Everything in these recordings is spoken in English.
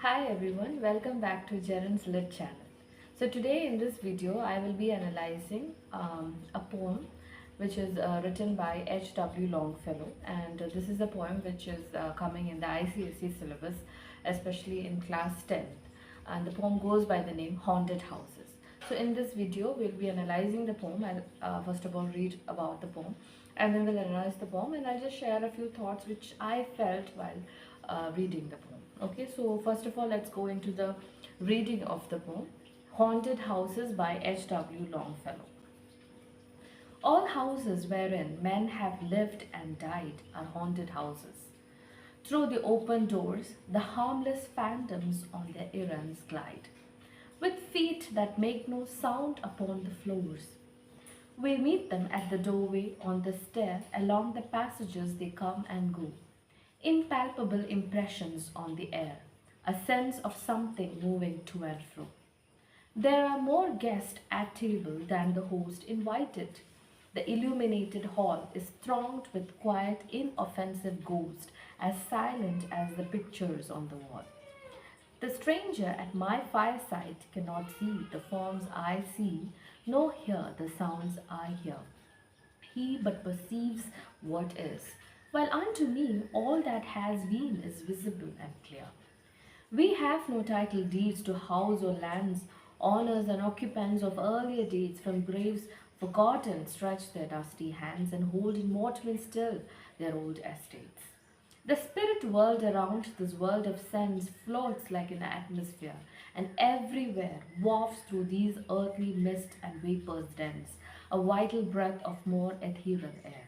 Hi everyone, welcome back to Jaren's Lit channel. So today in this video I will be analyzing a poem which is written by H.W. Longfellow, and this is a poem which is coming in the ICSE syllabus, especially in class 10th, and the poem goes by the name Haunted Houses. So in this video we'll be analyzing the poem. I'll first of all read about the poem and then we'll analyze the poem, and I'll just share a few thoughts which I felt while reading the poem. Okay, so first of all, let's go into the reading of the poem Haunted Houses by H.W. Longfellow. All houses wherein men have lived and died are haunted houses. Through the open doors, the harmless phantoms on their errands glide, with feet that make no sound upon the floors. We meet them at the doorway, on the stair, along the passages they come and go. Impalpable impressions on the air, a sense of something moving to and fro. There are more guests at table than the host invited. The illuminated hall is thronged with quiet, inoffensive ghosts, as silent as the pictures on the wall. The stranger at my fireside cannot see the forms I see, nor hear the sounds I hear. He but perceives what is, while unto me all that has been is visible and clear. We have no title deeds to house or lands, honors and occupants of earlier dates from graves forgotten stretch their dusty hands and hold immortally still their old estates. The spirit world around this world of sense floats like an atmosphere, and everywhere wafts through these earthly mist and vapors dense a vital breath of more ethereal air.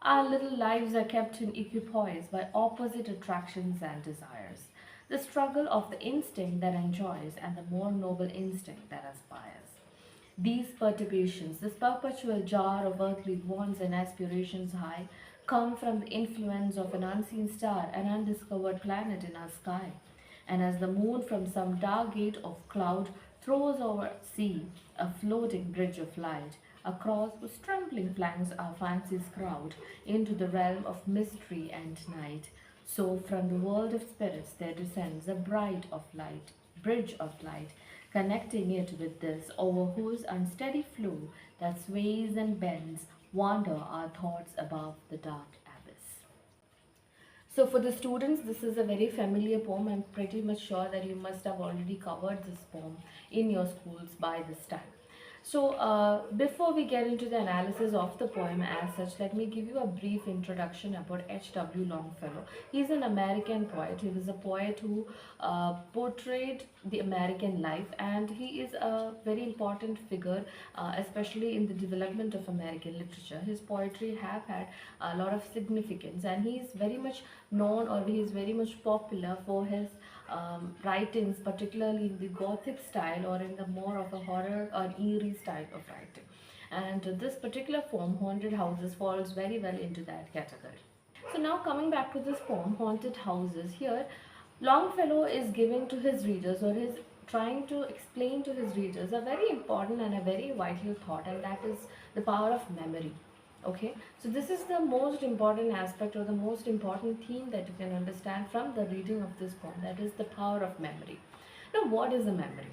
Our little lives are kept in equipoise by opposite attractions and desires, the struggle of the instinct that enjoys and the more noble instinct that aspires. These perturbations, this perpetual jar of earthly wants and aspirations high, come from the influence of an unseen star, an undiscovered planet in our sky. And as the moon from some dark gate of cloud throws over sea a floating bridge of light, across whose trembling flanks our fancies crowd into the realm of mystery and night, so from the world of spirits there descends a bride of light, bridge of light, connecting it with this, over whose unsteady flow that sways and bends, wander our thoughts above the dark abyss. So for the students, this is a very familiar poem. I'm pretty much sure that you must have already covered this poem in your schools by this time. So before we get into the analysis of the poem as such, let me give you a brief introduction about H.W. Longfellow. He's an American poet. He was a poet who portrayed the American life, and he is a very important figure, especially in the development of American literature. His poetry have had a lot of significance, and he is very much known, or he is very much popular for his writings, particularly in the Gothic style or in the more of a horror or eerie style of writing. And this particular poem, Haunted Houses, falls very well into that category. So now coming back to this poem, Haunted Houses, here Longfellow is giving to his readers, or is trying to explain to his readers, a very important and a very vital thought, and that is the power of memory. Okay, so this is the most important aspect, or the most important theme that you can understand from the reading of this poem, that is the power of memory. Now, what is a memory?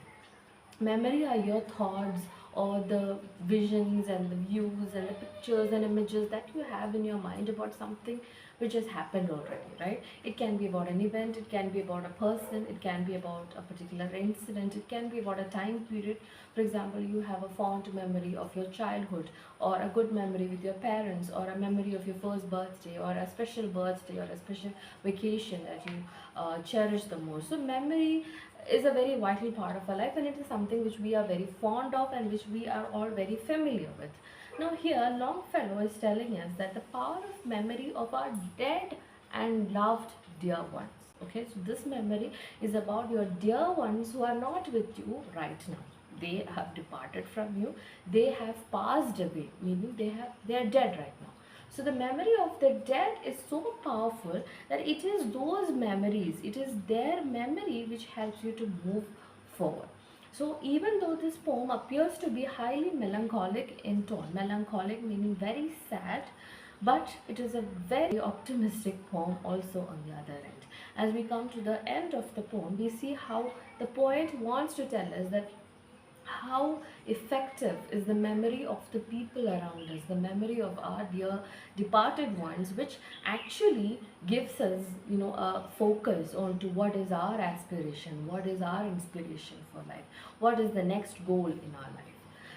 Memory are your thoughts, or the visions and the views and the pictures and images that you have in your mind about something which has happened already, right? It can be about an event, it can be about a person, it can be about a particular incident, it can be about a time period. For example, you have a fond memory of your childhood, or a good memory with your parents, or a memory of your first birthday, or a special birthday, or a special vacation that you cherish the most. So memory is a very vital part of our life, and it is something which we are very fond of and which we are all very familiar with. Now here Longfellow is telling us that the power of memory of our dead and loved dear ones. Okay, so this memory is about your dear ones who are not with you right now. They have departed from you, they have passed away, meaning they are dead right now. So the memory of the dead is so powerful that it is those memories, it is their memory which helps you to move forward. So even though this poem appears to be highly melancholic in tone, melancholic meaning very sad, but it is a very optimistic poem also on the other end. as we come to the end of the poem, we see how the poet wants to tell us that how effective is the memory of the people around us, the memory of our dear departed ones, which actually gives us, a focus on to what is our aspiration, what is our inspiration for life, what is the next goal in our life.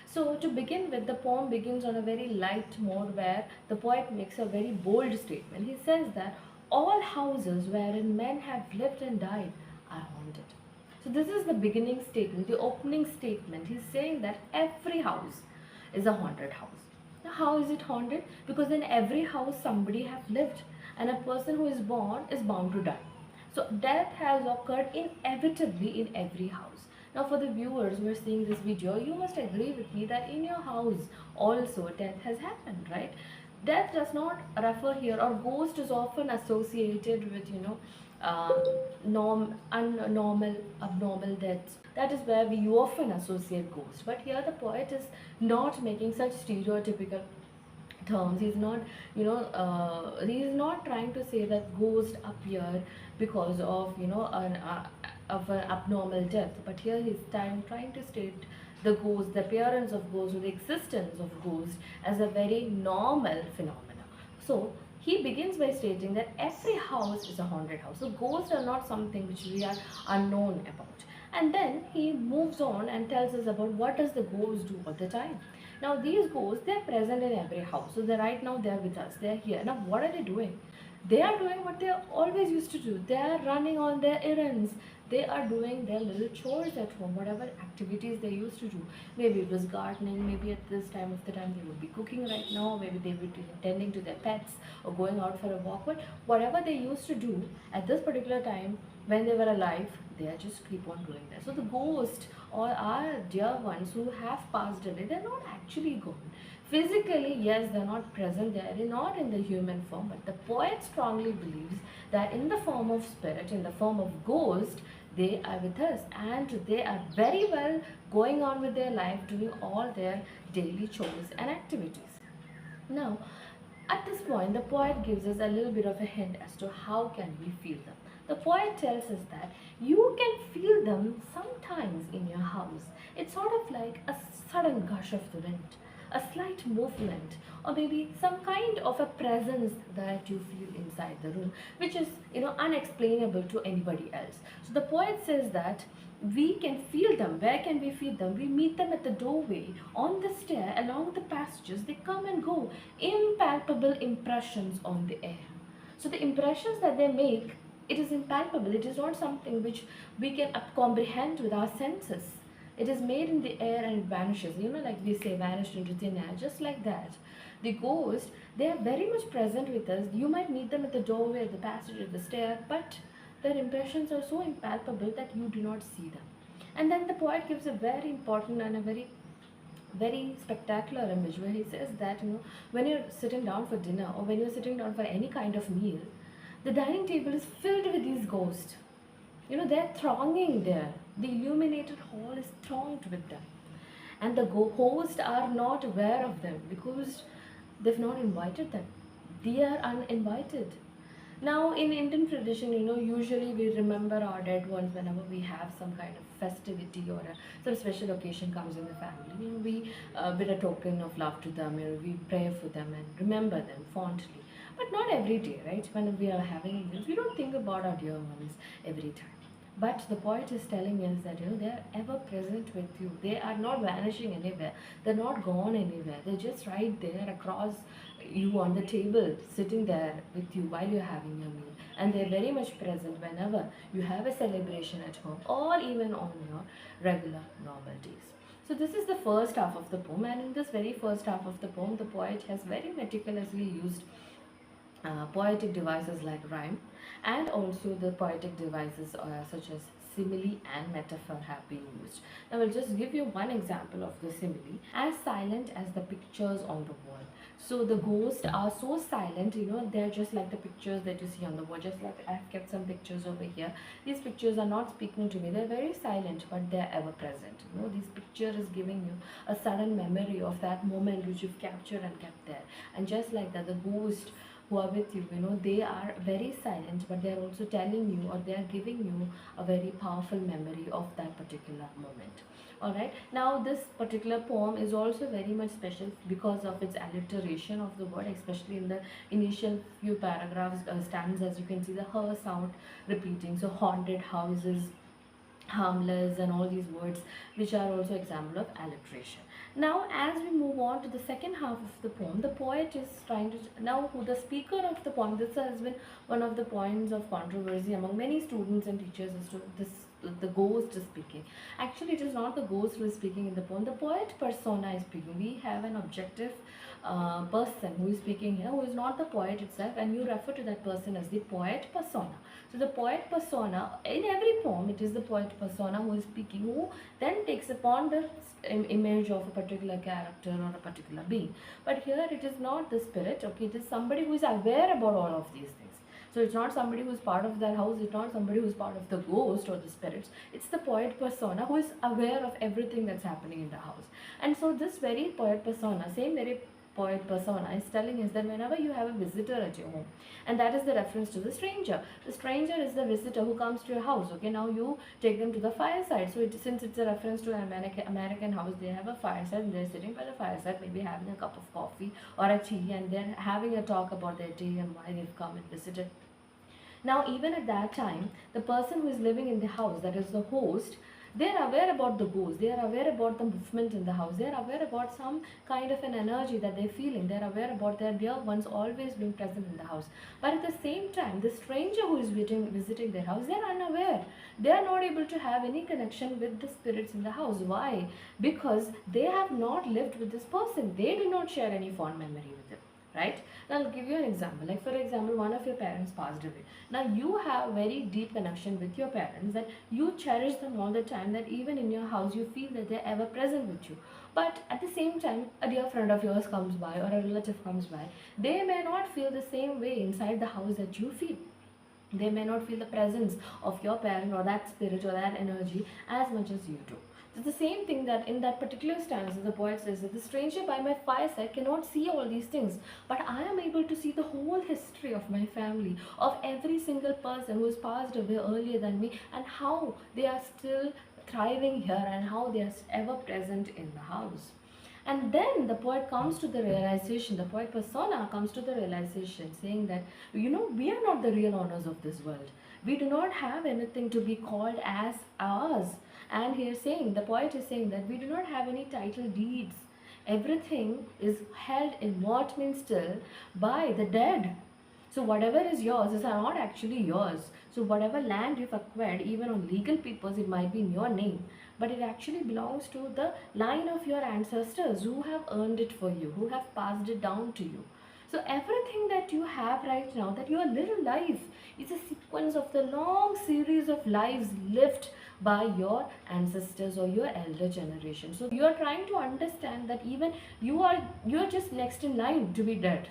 So, to begin with, the poem begins on a very light mode where the poet makes a very bold statement. He says that all houses wherein men have lived and died are haunted. So, this is the beginning statement, the opening statement. He's saying that every house is a haunted house. Now, how is it haunted? Because in every house somebody have lived, and a person who is born is bound to die. So death has occurred inevitably in every house. Now for the viewers who are seeing this video, you must agree with me that in your house also death has happened, right? Death does not refer here, or ghost is often associated with, uh, abnormal deaths. That is where we often associate ghosts. But here the poet is not making such stereotypical terms. He's not, he's not trying to say that ghosts appear because of, of an abnormal death. But here he's trying to state the ghost, the appearance of ghosts, or the existence of ghosts as a very normal phenomena. So he begins by stating that every house is a haunted house. So ghosts are not something which we are unknown about. And then he moves on and tells us about what does the ghost do all the time. Now these ghosts, they're present in every house. So they're right now they're with us. They're here. Now what are they doing? They are doing what they always used to do. They are running on their errands. They are doing their little chores at home, whatever activities they used to do. Maybe it was gardening, maybe at this time of the time they would be cooking right now, maybe they would be tending to their pets or going out for a walk. But whatever they used to do at this particular time when they were alive, they are just keep on doing that. So the ghost or our dear ones who have passed away, they're not actually gone. Physically, yes, they're not present there, they're not in the human form, but the poet strongly believes that in the form of spirit, in the form of ghost, they are with us and they are very well going on with their life, doing all their daily chores and activities. Now, at this point, the poet gives us a little bit of a hint as to how can we feel them. The poet tells us that you can feel them sometimes in your house. It's sort of like a sudden gush of the wind, a slight movement, or maybe some kind of a presence that you feel inside the room, which is, unexplainable to anybody else. So the poet says that we can feel them. Where can we feel them? We meet them at the doorway, on the stair, along the passages. They come and go, impalpable impressions on the air. So the impressions that they make, it is impalpable. It is not something which we can comprehend with our senses. It is made in the air and it vanishes. Like we say, vanished into thin air, just like that. The ghost, they are very much present with us. You might meet them at the doorway, at the passage, at the stair, but their impressions are so impalpable that you do not see them. And then the poet gives a very important and a very very spectacular image where he says that, when you're sitting down for dinner or when you're sitting down for any kind of meal, the dining table is filled with these ghosts. They're thronging there. The illuminated hall is thronged with them. And the hosts are not aware of them because they've not invited them. They are uninvited. Now, in Indian tradition, usually we remember our dead ones whenever we have some kind of festivity or some special occasion comes in the family. We bid a token of love to them, we pray for them and remember them fondly. But not every day, right? When we are having meals, we don't think about our dear ones every time. But the poet is telling us that they are ever present with you. They are not vanishing anywhere. They're not gone anywhere. They're just right there across you on the table, sitting there with you while you're having your meal. And they're very much present whenever you have a celebration at home or even on your regular normal days. So this is the first half of the poem, and in this very first half of the poem, the poet has very meticulously used poetic devices like rhyme, and also the poetic devices such as simile and metaphor have been used. Now I'll just give you one example of the simile. As silent as the pictures on the wall. So the ghosts are so silent, they're just like the pictures that you see on the wall. Just like I've kept some pictures over here. These pictures are not speaking to me. They're very silent, but they're ever present. This picture is giving you a sudden memory of that moment which you've captured and kept there. And just like that, the ghost who are with you, they are very silent, but they are also telling you, or they are giving you a very powerful memory of that particular moment. All right, now this particular poem is also very much special because of its alliteration of the word, especially in the initial few paragraphs, stanzas. You can see the her sound repeating, so haunted houses, harmless, and all these words, which are also example of alliteration. Now as we move on to the second half of the poem, the poet is trying to, now who the speaker of the poem, this has been one of the points of controversy among many students and teachers as to this, the ghost is speaking. Actually it is not the ghost who is speaking in the poem, the poet persona is speaking. We have an objective person who is speaking here, who is not the poet itself, and you refer to that person as the poet persona. So the poet persona, in every poem, it is the poet persona who is speaking, who then takes upon the image of a particular character or a particular being. But here it is not the spirit, okay, it is somebody who is aware about all of these things. So it's not somebody who is part of that house, it's not somebody who is part of the ghost or the spirits, it's the poet persona who is aware of everything that's happening in the house. And so this very poet persona, same very poet persona, is telling us that whenever you have a visitor at your home, and that is the reference to the stranger. The stranger is the visitor who comes to your house. Okay, now you take them to the fireside. So since it's a reference to an American house, they have a fireside and they're sitting by the fireside, maybe having a cup of coffee or a tea, and they're having a talk about their day and why they've come and visited. Now even at that time, the person who is living in the house, that is the host, they are aware about the ghost, they are aware about the movement in the house, they are aware about some kind of an energy that they're feeling, they are aware about their dear ones always being present in the house. But at the same time, the stranger who is visiting their house, they are unaware. They are not able to have any connection with the spirits in the house. Why? Because they have not lived with this person. They do not share any fond memory with them. Right? Now I'll give you an example. Like for example, one of your parents passed away. Now you have very deep connection with your parents, that you cherish them all the time, that even in your house you feel that they're ever present with you. But at the same time, a dear friend of yours comes by or a relative comes by, they may not feel the same way inside the house that you feel. They may not feel the presence of your parent or that spirit or that energy as much as you do. It's the same thing that in that particular stanza, the poet says that the stranger by my fireside cannot see all these things, but I am able to see the whole history of my family, of every single person who has passed away earlier than me, and how they are still thriving here and how they are ever present in the house. And then the poet comes to the realization, the poet persona comes to the realization, saying that, we are not the real owners of this world. We do not have anything to be called as ours. And here saying, the poet is saying that we do not have any title deeds. Everything is held in what means still by the dead. So whatever is yours is not actually yours. So whatever land you've acquired, even on legal papers, it might be in your name, but it actually belongs to the line of your ancestors who have earned it for you, who have passed it down to you. So everything that you have right now, that your little life is a sequence of the long series of lives lived by your ancestors or your elder generation. So you are trying to understand that even you're just next in line to be dead.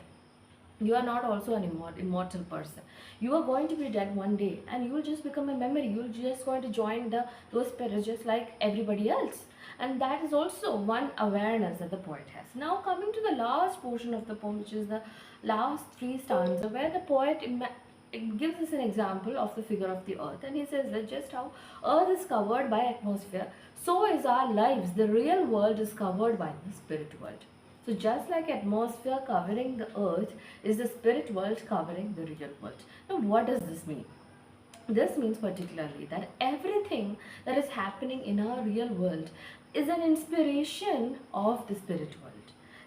You are not also an immortal person. You are going to be dead one day, and you will just become a memory. You will just going to join those spirits just like everybody else. And that is also one awareness that the poet has. Now coming to the last portion of the poem, which is the last three stanzas, where the poet it gives us an example of the figure of the earth, and he says that just how earth is covered by atmosphere, so is our lives. The real world is covered by the spirit world. So just like atmosphere covering the earth is the spirit world covering the real world. Now what does this mean? This means particularly that everything that is happening in our real world is an inspiration of the spirit world.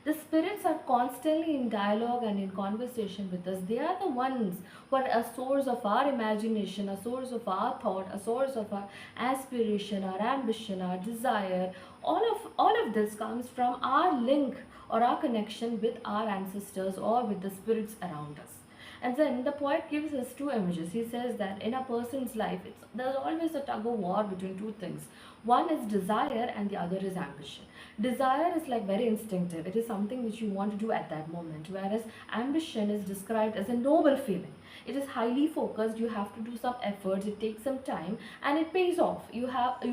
The spirits are constantly in dialogue and in conversation with us. They are the ones who are a source of our imagination, a source of our thought, a source of our aspiration, our ambition, our desire. All of this comes from our link or our connection with our ancestors or with the spirits around us. And then the poet gives us two images. He says that in a person's life, there's always a tug of war between two things. One is desire and the other is ambition. Desire is like very instinctive. It is something which you want to do at that moment, whereas ambition is described as a noble feeling. It is highly focused. You have to do some efforts. It takes some time, and it pays off. You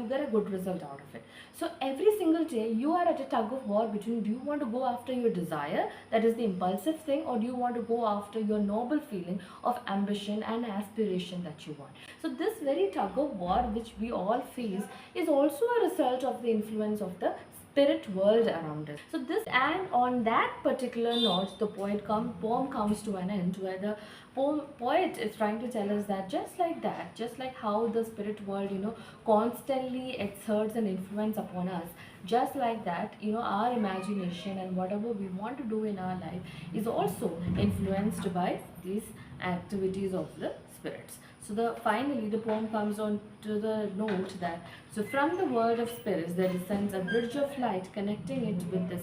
get a good result out of it. So every single day you are at a tug of war between, do you want to go after your desire, that is the impulsive thing, or do you want to go after your noble feeling of ambition and aspiration that you want. So this very tug of war which we all face is also a result of the influence of the spirit world around us. So this, and on that particular note, the poem comes to an end, where the poet is trying to tell us that just like that, just like how the spirit world, constantly exerts an influence upon us, just like that, our imagination and whatever we want to do in our life is also influenced by these activities of the spirits. So finally the poem comes on to the note that, so from the world of spirits there descends a bridge of light connecting it with this,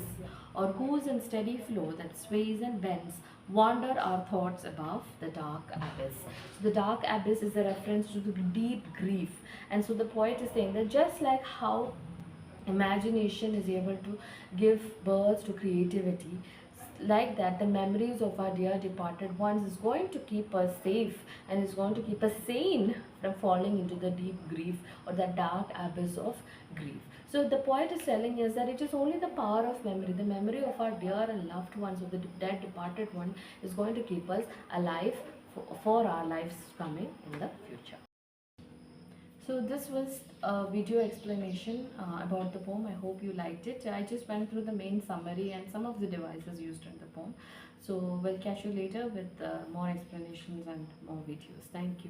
or whose in steady flow that sways and bends wander our thoughts above the dark abyss. So the dark abyss is a reference to the deep grief. And so the poet is saying that just like how imagination is able to give birth to creativity, like that the memories of our dear departed ones is going to keep us safe and is going to keep us sane from falling into the deep grief or the dark abyss of grief. So the poet is telling us that it is only the power of memory, the memory of our dear and loved ones, of the dead departed one, is going to keep us alive for our lives coming in the future. So this was a video explanation about the poem. I hope you liked it. I just went through the main summary and some of the devices used in the poem. So we'll catch you later with more explanations and more videos. Thank you.